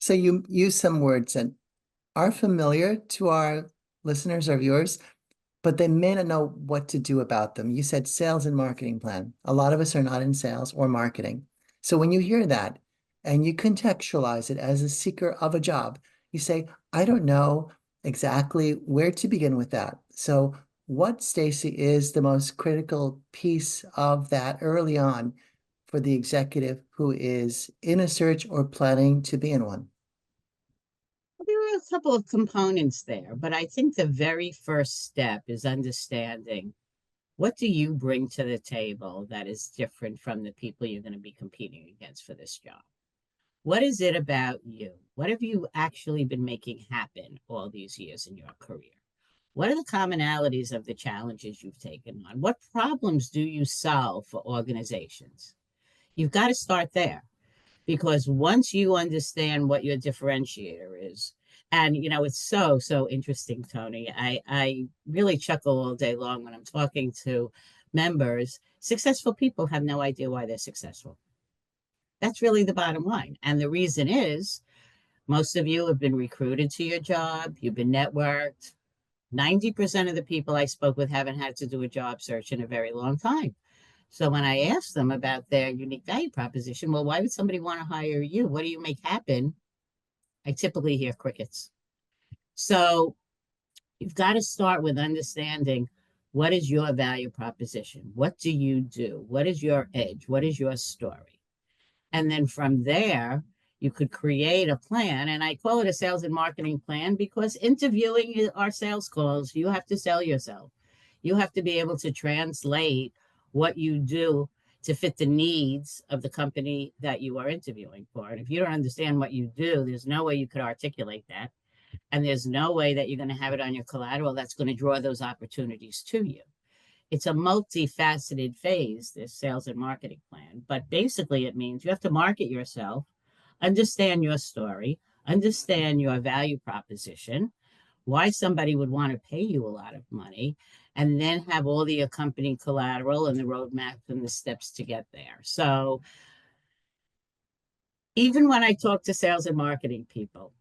So you use some words that are familiar to our listeners or viewers, but they may not know what to do about them. You said sales and marketing plan. A lot of us are not in sales or marketing. So when you hear that and you contextualize it as a seeker of a job, you say, I don't know exactly where to begin with that. So what, Stacy, is the most critical piece of that early on for the executive who is in a search or planning to be in one? Well, there are a couple of components there, but I think the very first step is understanding what do you bring to the table that is different from the people you're going to be competing against for this job? What is it about you? What have you actually been making happen all these years in your career? What are the commonalities of the challenges you've taken on? What problems do you solve for organizations? You've got to start there because once you understand what your differentiator is, and it's so interesting, Tony. I really chuckle all day long when I'm talking to members. Successful people have no idea why they're successful. That's really the bottom line. And the reason is most of you have been recruited to your job, you've been networked. 90% of the people I spoke with haven't had to do a job search in a very long time. So when I asked them about their unique value proposition, well, why would somebody want to hire you? What do you make happen? I typically hear crickets. So you've got to start with understanding what is your value proposition? What do you do? What is your edge? What is your story? And then from there, you could create a plan. And I call it a sales and marketing plan because interviewing are sales calls. You have to sell yourself. You have to be able to translate what you do to fit the needs of the company that you are interviewing for. And if you don't understand what you do, there's no way you could articulate that. And there's no way that you're going to have it on your collateral that's going to draw those opportunities to you. It's a multifaceted phase, this sales and marketing plan. But basically, it means you have to market yourself, understand your story, understand your value proposition, why somebody would want to pay you a lot of money, and then have all the accompanying collateral and the roadmap and the steps to get there. So even when I talk to sales and marketing people,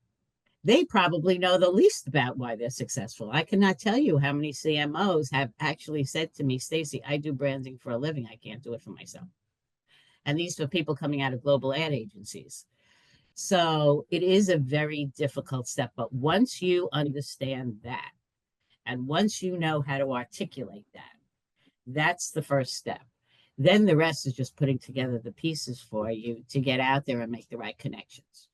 they probably know the least about why they're successful. I cannot tell you how many CMOs have actually said to me, Stacy, I do branding for a living. I can't do it for myself. And these are people coming out of global ad agencies. So it is a very difficult step. But once you understand that, and once you know how to articulate that, that's the first step. Then the rest is just putting together the pieces for you to get out there and make the right connections.